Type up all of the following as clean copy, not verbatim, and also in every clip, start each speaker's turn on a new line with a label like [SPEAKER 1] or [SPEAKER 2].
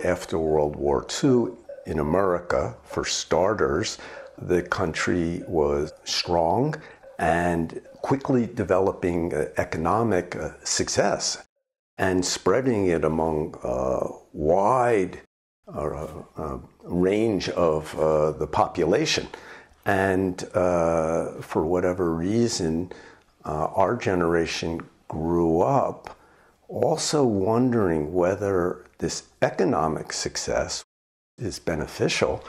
[SPEAKER 1] After World War II, in America, for starters, the country was strong and quickly developing economic success and spreading it among a wide range of the population. And for whatever reason, our generation grew up also wondering whether this economic success is beneficial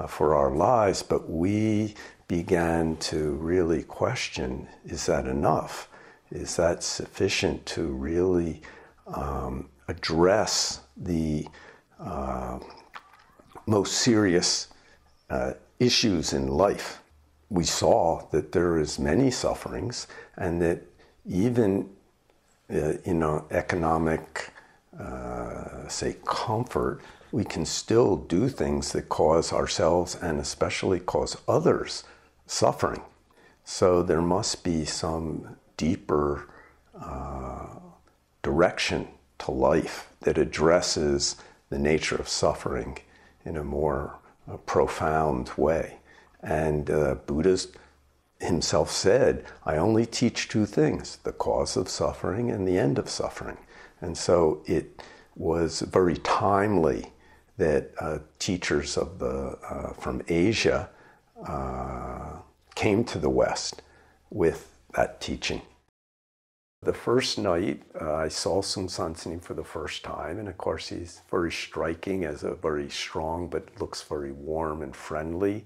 [SPEAKER 1] for our lives, but we began to really question, is that enough? Is that sufficient to really address the most serious issues in life? We saw that there is many sufferings, and that even economic, say, comfort, we can still do things that cause ourselves and especially cause others suffering. So there must be some deeper direction to life that addresses the nature of suffering in a more profound way. And Buddha himself said, I only teach two things, the cause of suffering and the end of suffering. And so it was very timely that teachers of from Asia came to the West with that teaching. The first night, I saw Musangsa for the first time, and of course he's very striking as a very strong but looks very warm and friendly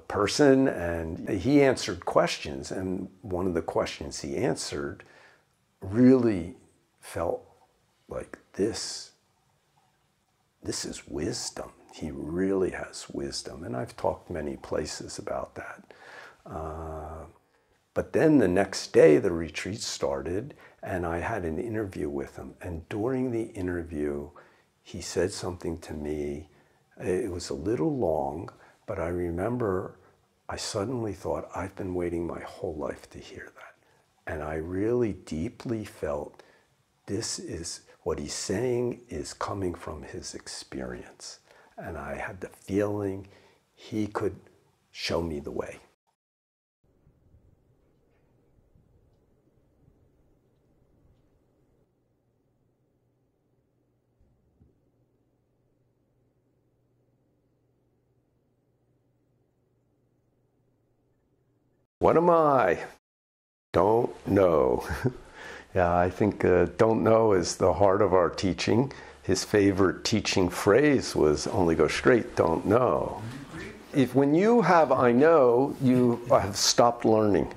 [SPEAKER 1] person, and he answered questions, and one of the questions he answered really felt like this is wisdom. He really has wisdom, and I've talked many places about that. But then the next day, the retreat started, and I had an interview with him. And during the interview, he said something to me. It was a little long, but I remember I suddenly thought, I've been waiting my whole life to hear that. And I really deeply felt this is what he's saying is coming from his experience. And I had the feeling he could show me the way. What am I? Don't know. Yeah, I think don't know is the heart of our teaching. His favorite teaching phrase was only go straight, don't know. When you have I know, you have stopped learning.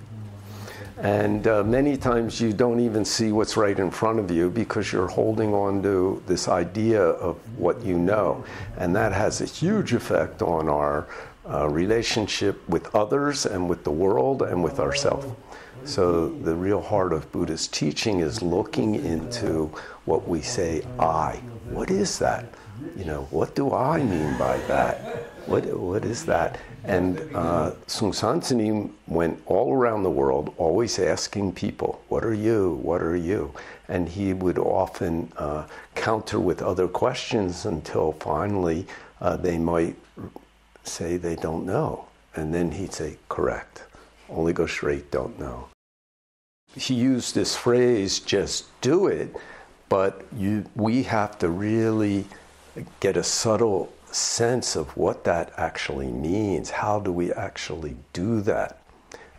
[SPEAKER 1] And many times you don't even see what's right in front of you because you're holding on to this idea of what you know. And that has a huge effect on our relationship with others and with the world and with ourselves. So the real heart of Buddhist teaching is looking into what we say, I. What is that? What do I mean by that? What is that? And Musangsa went all around the world, always asking people, what are you? What are you? And he would often counter with other questions until finally they might say they don't know. And then he'd say, correct. Only go straight, don't know. He used this phrase, just do it, but we have to really get a subtle sense of what that actually means. How do we actually do that?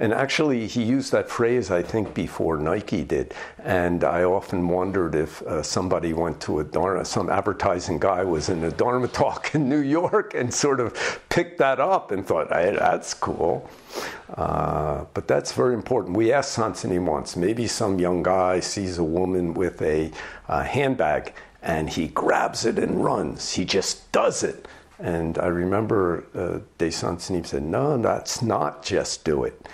[SPEAKER 1] And actually, he used that phrase, I think, before Nike did. And I often wondered if somebody went to a Dharma, some advertising guy was in a Dharma talk in New York and sort of picked that up and thought, hey, that's cool. But that's very important. We asked Sansini once, maybe some young guy sees a woman with a handbag and he grabs it and runs. He just does it. And I remember Dae Sansini said, no, that's not just do it.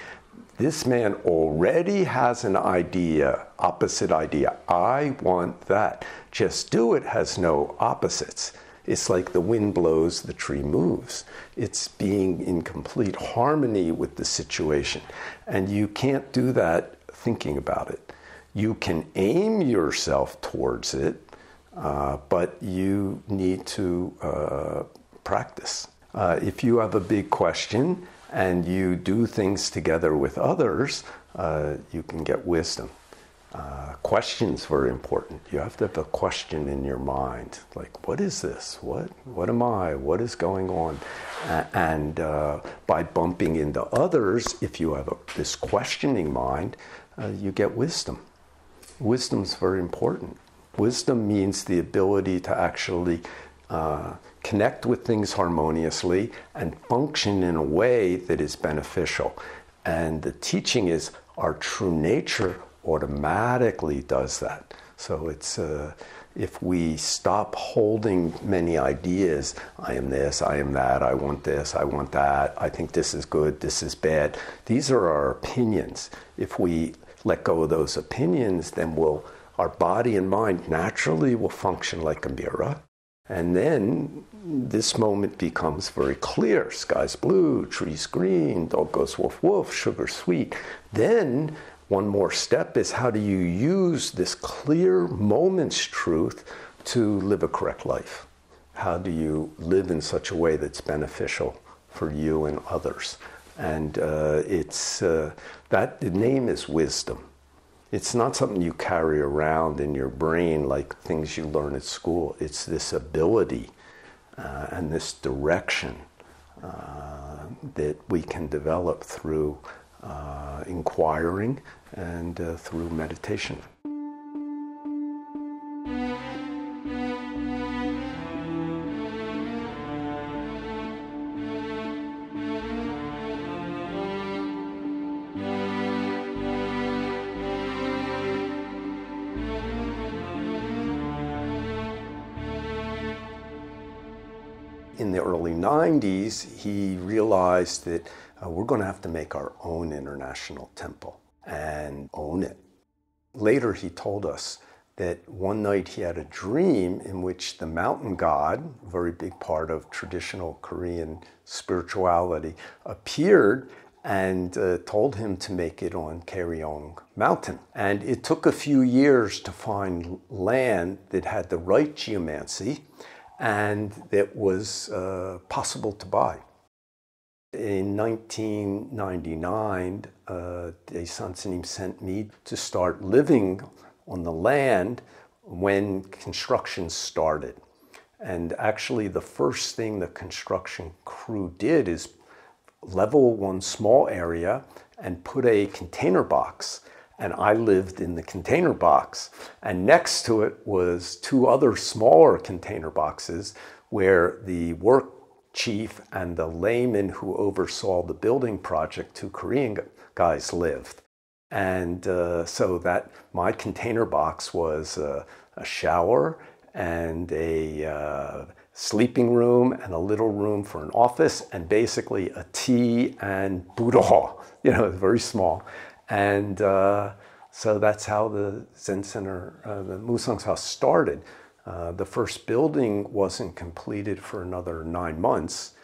[SPEAKER 1] This man already has an idea, opposite idea. I want that. Just do it has no opposites. It's like the wind blows, the tree moves. It's being in complete harmony with the situation. And you can't do that thinking about it. You can aim yourself towards it, but you need to practice. If you have a big question and you do things together with others, you can get wisdom. Questions very important. You have to have a question in your mind, like, what is this? What am I? What is going on? And by bumping into others, if you have this questioning mind, you get wisdom. Wisdom is very important. Wisdom means the ability to actually connect with things harmoniously and function in a way that is beneficial. And the teaching is our true nature automatically does that. So it's if we stop holding many ideas, I am this, I am that, I want this, I want that, I think this is good, this is bad. These are our opinions. If we let go of those opinions, then our body and mind naturally will function like a mirror. And then this moment becomes very clear. Sky's blue, tree's green, dog goes woof woof, sugar sweet. Then one more step is, how do you use this clear moment's truth to live a correct life? How do you live in such a way that's beneficial for you and others? And that the name is wisdom. It's not something you carry around in your brain like things you learn at school. It's this ability and this direction that we can develop through inquiring and through meditation. In the early 90s, he realized that we're going to have to make our own international temple and own it. Later, he told us that one night he had a dream in which the mountain god, a very big part of traditional Korean spirituality, appeared and told him to make it on Karyong Mountain. And it took a few years to find land that had the right geomancy and that was possible to buy. In 1999, Dae Sansanim sent me to start living on the land when construction started. And actually the first thing the construction crew did is level one small area and put a container box. And I lived in the container box. And next to it was two other smaller container boxes where the work chief and the layman who oversaw the building project, two Korean guys, lived. And so that my container box was a shower and a sleeping room and a little room for an office and basically a tea and Buddha hall, very small. And so that's how the Zen Center, the Musangsa started. The first building wasn't completed for another 9 months,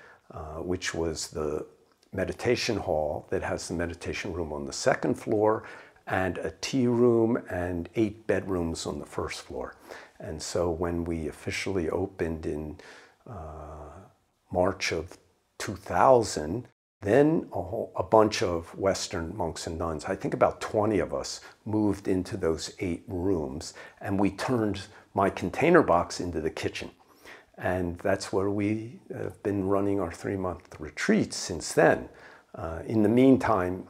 [SPEAKER 1] which was the meditation hall that has the meditation room on the second floor and a tea room and 8 bedrooms on the first floor. And so when we officially opened in March of 2000, then a bunch of Western monks and nuns, I think about 20 of us, moved into those 8 rooms, and we turned my container box into the kitchen. And that's where we have been running our 3-month retreats since then. In the meantime,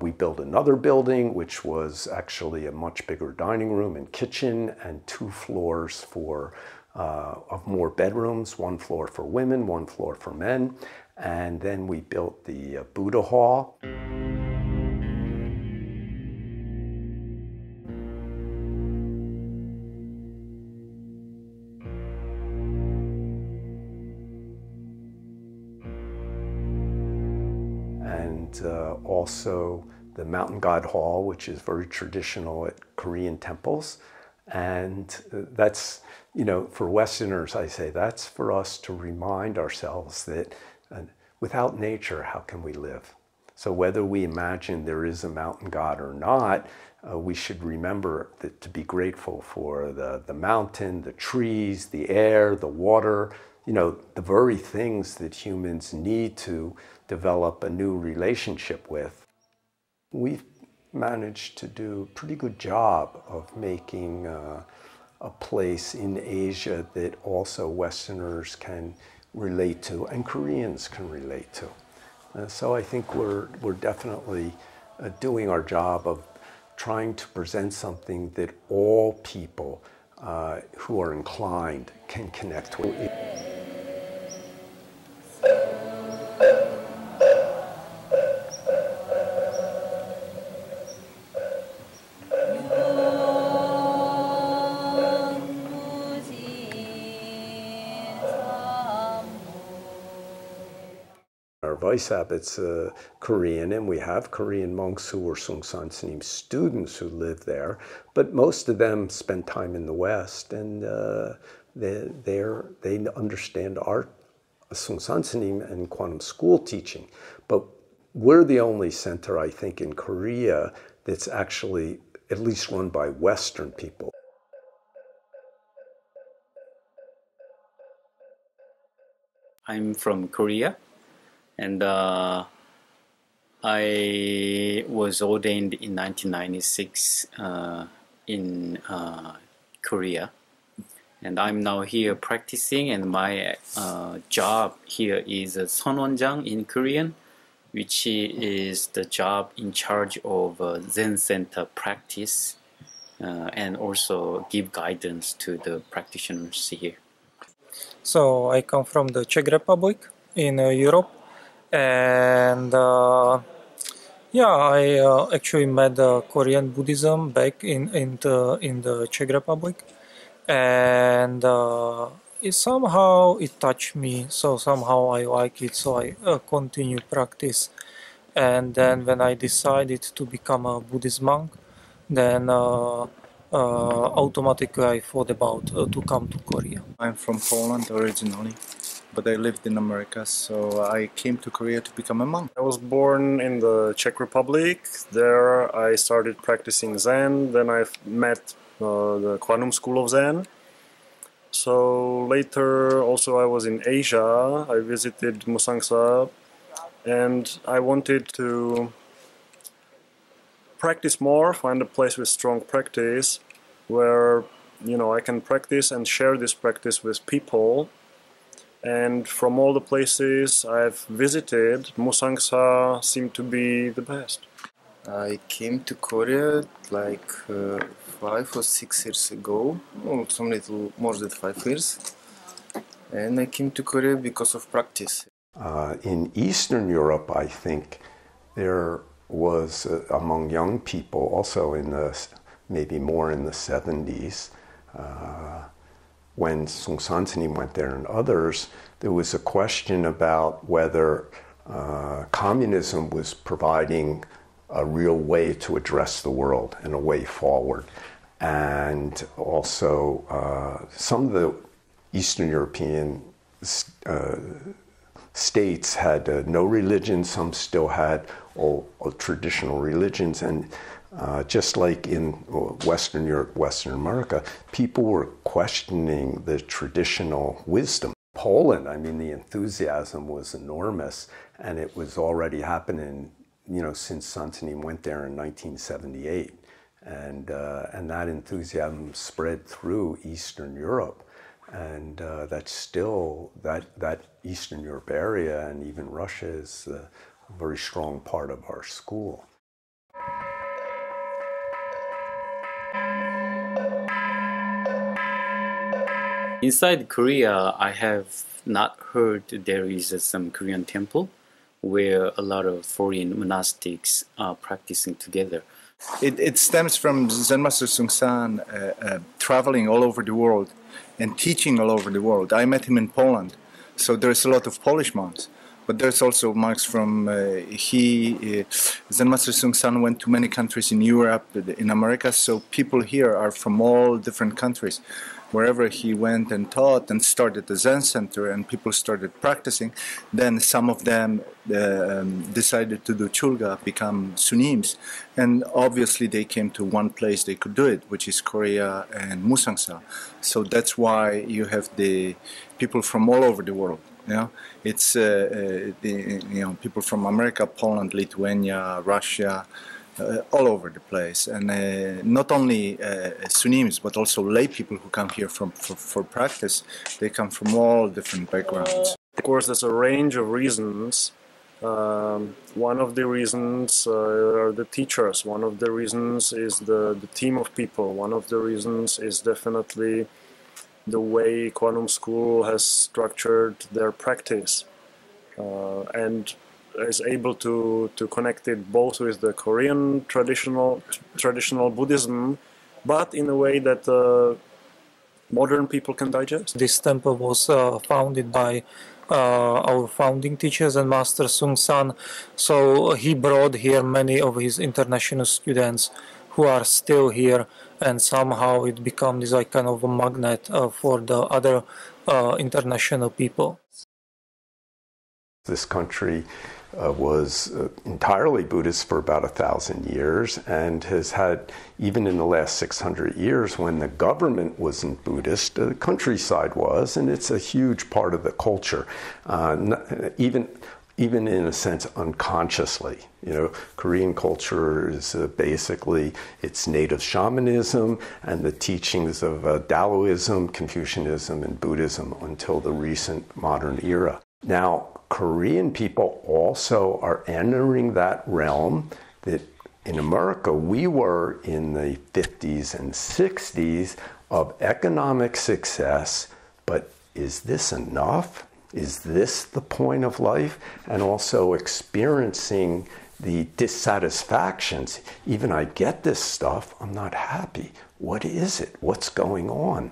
[SPEAKER 1] we built another building, which was actually a much bigger dining room and kitchen and 2 floors of more bedrooms, 1 floor for women, 1 floor for men. And then we built the Buddha hall. And also the Mountain God Hall, which is very traditional at Korean temples. And that's, for Westerners, I say, that's for us to remind ourselves that without nature, how can we live? So whether we imagine there is a mountain god or not, we should remember that to be grateful for the mountain, the trees, the air, the water, the very things that humans need to develop a new relationship with. We've managed to do a pretty good job of making a place in Asia that also Westerners can relate to and Koreans can relate to. So I think we're definitely doing our job of trying to present something that all people who are inclined can connect with. Our voice habit's Korean, and we have Korean monks who were Sungsan Snim students who live there, but most of them spend time in the West, and they understand our Sungsan Snim and Quantum School teaching. But we're the only center, I think, in Korea that's actually at least run by Western people.
[SPEAKER 2] I'm from Korea. And I was ordained in 1996 in Korea. And I'm now here practicing, and my job here is a 선원장 in Korean, which is the job in charge of Zen Center practice and also give guidance to the practitioners here.
[SPEAKER 3] So I come from the Czech Republic in Europe. And yeah, I actually met Korean Buddhism back in the Czech Republic, and somehow it touched me. So somehow I like it. So I continue practice. And then when I decided to become a Buddhist monk, then automatically I thought about to come to Korea.
[SPEAKER 4] I'm from Poland originally, but I lived in America, so I came to Korea to become a monk.
[SPEAKER 5] I was born in the Czech Republic. There I started practicing Zen. Then I met the Quantum School of Zen. So later also I was in Asia. I visited Musangsa, and I wanted to practice more, find a place with strong practice where I can practice and share this practice with people. And from all the places I've visited, Musangsa seemed to be the best.
[SPEAKER 4] I came to Korea like 5 or 6 years ago, or some little more than 5 years. And I came to Korea because of practice.
[SPEAKER 1] In Eastern Europe, I think there was among young people, also in maybe more in the 70s, when Sungsan Snim went there and others, there was a question about whether communism was providing a real way to address the world and a way forward. And also some of the Eastern European states had no religion, some still had all traditional religions, and just like in Western Europe, Western America, people were questioning the traditional wisdom. Poland, I mean, the enthusiasm was enormous, and it was already happening, since Santini went there in 1978. And that enthusiasm spread through Eastern Europe. And that's still, that Eastern Europe area and even Russia is a very strong part of our school.
[SPEAKER 2] Inside Korea, I have not heard there is some Korean temple where a lot of foreign monastics are practicing together.
[SPEAKER 4] It stems from Zen Master Sungsan traveling all over the world and teaching all over the world. I met him in Poland, so there's a lot of Polish monks. But there's also monks from, Zen Master Sungsan went to many countries in Europe, in America, so people here are from all different countries. wherever he went and taught and started the Zen center and people started practicing, then some of them decided to do chulga, become sunims, and obviously they came to one place they could do it, which is Korea and Musangsa. So that's why you have the people from all over the world. You know, it's people from America, Poland, Lithuania, Russia, all over the place, and not only Sunims but also lay people who come here for practice. They come from all different backgrounds.
[SPEAKER 5] Of course, there's a range of reasons. One of the reasons are the teachers. One of the reasons is the team of people. One of the reasons is definitely the way Kwanum School has structured their practice and is able to connect it both with the Korean traditional Buddhism, but in a way that modern people can digest.
[SPEAKER 3] This temple was founded by our founding teachers and Master Sung San. So he brought here many of his international students who are still here, and somehow it became this like kind of a magnet for the other international people.
[SPEAKER 1] This country was entirely Buddhist for about 1,000 years and has had, even in the last 600 years, when the government wasn't Buddhist, the countryside was, and it's a huge part of the culture, even in a sense unconsciously. You know, Korean culture is basically its native shamanism and the teachings of Taoism, Confucianism, and Buddhism until the recent modern era. Now, Korean people also are entering that realm that in America we were in the 50s and 60s of economic success, but is this enough? Is this the point of life? And also experiencing the dissatisfactions. Even I get this stuff, I'm not happy. What is it? What's going on?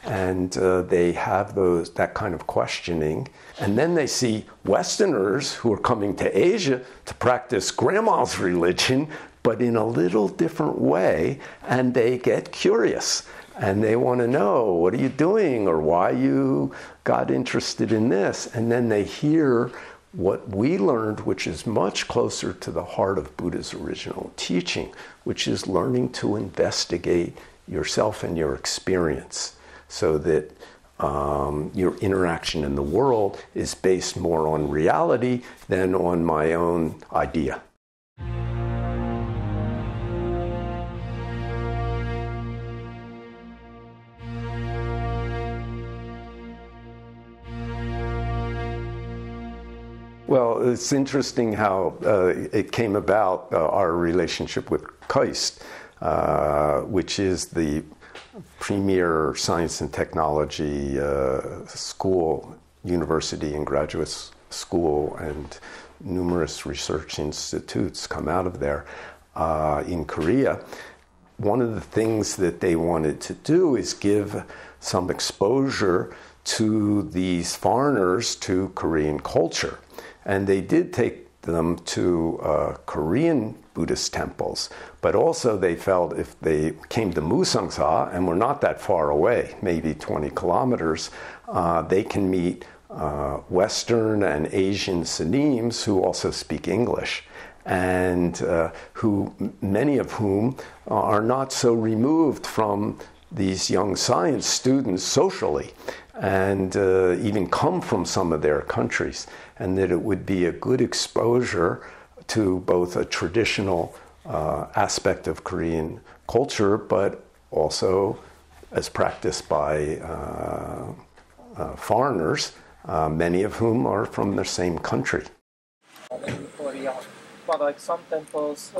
[SPEAKER 1] And they have that kind of questioning. And then they see Westerners who are coming to Asia to practice grandma's religion, but in a little different way, and they get curious. And they want to know, what are you doing, or why you got interested in this? And then they hear what we learned, which is much closer to the heart of Buddha's original teaching, which is learning to investigate yourself and your experience, so that your interaction in the world is based more on reality than on my own idea. Well, it's interesting how it came about, our relationship with KAIST, which is the premier science and technology school, university and graduate school, and numerous research institutes come out of there in Korea. One of the things that they wanted to do is give some exposure to these foreigners to Korean culture. And they did take them to Korean Buddhist temples, but also they felt if they came to Musangsa, and we're not that far away, maybe 20 kilometers, they can meet Western and Asian Sunims who also speak English, and who many of whom are not so removed from these young science students socially, and even come from some of their countries, and that it would be a good exposure to both a traditional aspect of Korean culture, but also as practiced by foreigners, many of whom are from the same country.
[SPEAKER 3] But like some temples...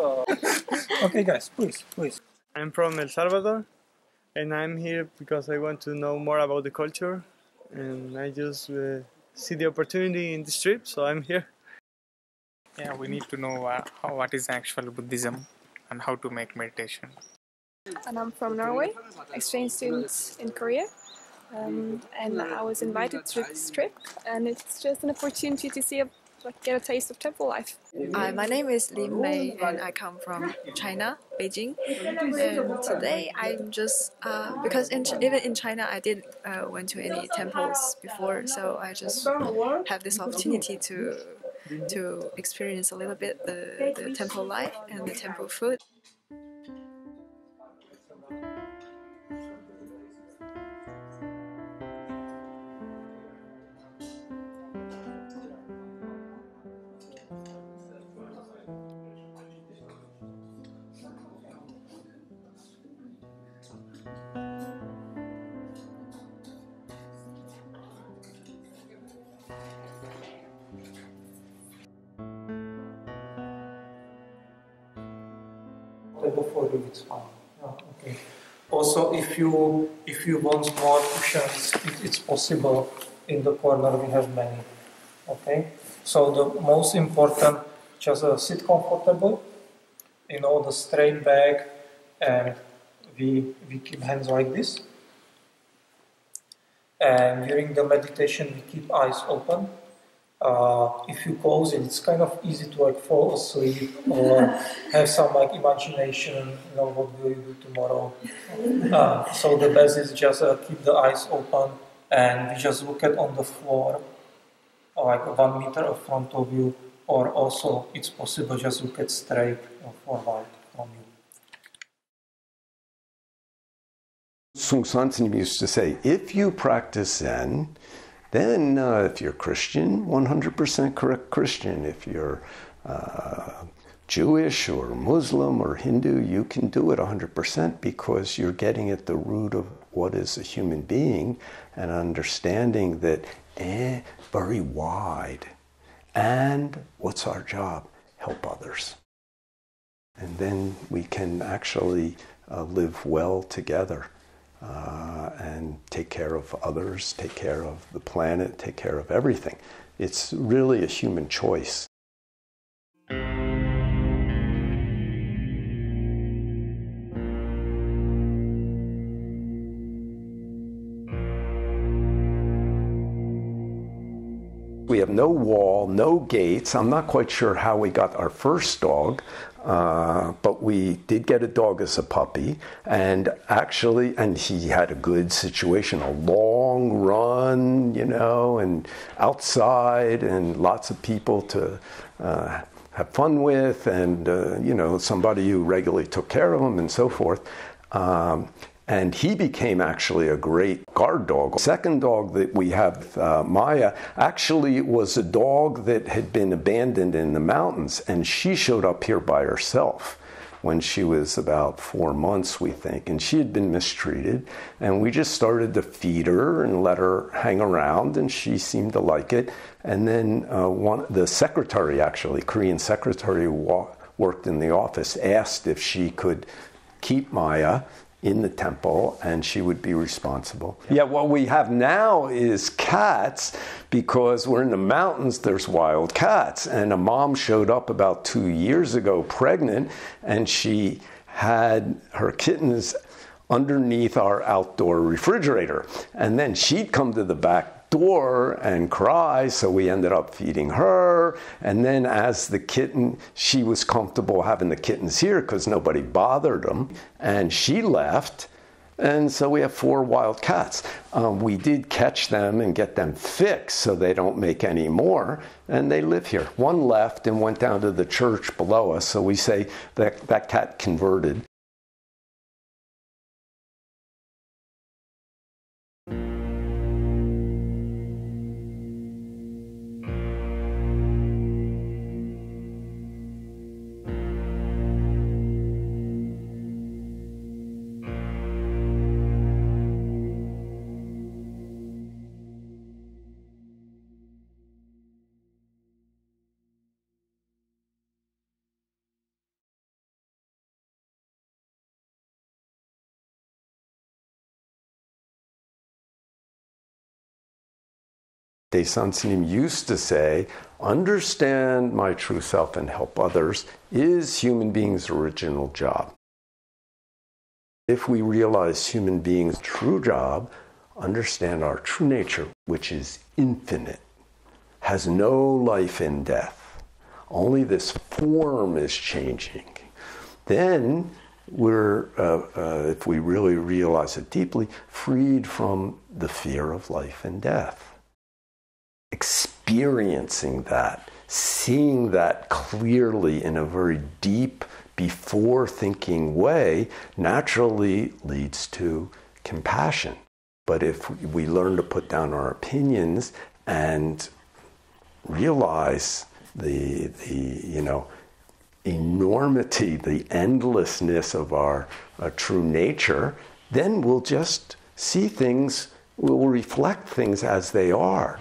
[SPEAKER 3] Okay guys, please.
[SPEAKER 6] I'm from El Salvador, and I'm here because I want to know more about the culture, and I just see the opportunity in this trip, so I'm here.
[SPEAKER 7] Yeah, we need to know what is actual Buddhism and how to make meditation.
[SPEAKER 8] And I'm from Norway, exchange student in Korea, and I was invited to this trip, and it's just an opportunity to see like get a taste of temple life.
[SPEAKER 9] My name is Lin Mei and I come from China, Beijing. And today I'm just because even in China I didn't went to any temples before, so I just have this opportunity to experience a little bit the temple life and the temple food.
[SPEAKER 3] Before you, it's fine. Yeah, okay. Also, if you want more cushions, it's possible. In the corner we have many. Okay. So the most important, just sit comfortable. The straight back, and we keep hands like this. And during the meditation, we keep eyes open. If you close it, it's kind of easy to fall asleep or have some imagination. What will you do tomorrow? So the best is just keep the eyes open and we just look on the floor, 1 meter in front of you, or also it's possible just look straight forward from you.
[SPEAKER 1] Musangsa used to say, if you practice Zen, then if you're Christian, 100% correct Christian. If you're Jewish or Muslim or Hindu, you can do it 100% because you're getting at the root of what is a human being and understanding that very wide. And what's our job? Help others. And then we can actually live well together. And take care of others, take care of the planet, take care of everything. It's really a human choice. We have no wall, no gates. I'm not quite sure how we got our first dog, but we did get a dog as a puppy, and he had a good situation, a long run, and outside, and lots of people to have fun with, and somebody who regularly took care of him and so forth. And he became actually a great guard dog. Second dog that we have, Maya, actually was a dog that had been abandoned in the mountains, and she showed up here by herself when she was about 4 months, we think, and she had been mistreated, and we just started to feed her and let her hang around, and she seemed to like it. And then the secretary, actually, Korean secretary worked in the office, asked if she could keep Maya in the temple, and she would be responsible. Yeah, what we have now is cats, because we're in the mountains, there's wild cats. And a mom showed up about 2 years ago pregnant, and she had her kittens underneath our outdoor refrigerator. And then she'd come to the back door and cry, so we ended up feeding her. And then as the kitten, she was comfortable having the kittens here because nobody bothered them, and she left, and so we have 4 wild cats. We did catch them and get them fixed so they don't make any more, and they live here. One left and went down to the church below us, so we say that cat converted. Dae used to say, understand my true self and help others is human beings' original job. If we realize human beings' true job, understand our true nature, which is infinite, has no life in death. Only this form is changing. Then we're, if we really realize it deeply, freed from the fear of life and death. Experiencing that, seeing that clearly in a very deep, before thinking way, naturally leads to compassion. But if we learn to put down our opinions and realize the enormity, the endlessness of our true nature, then we'll just see things, we'll reflect things as they are.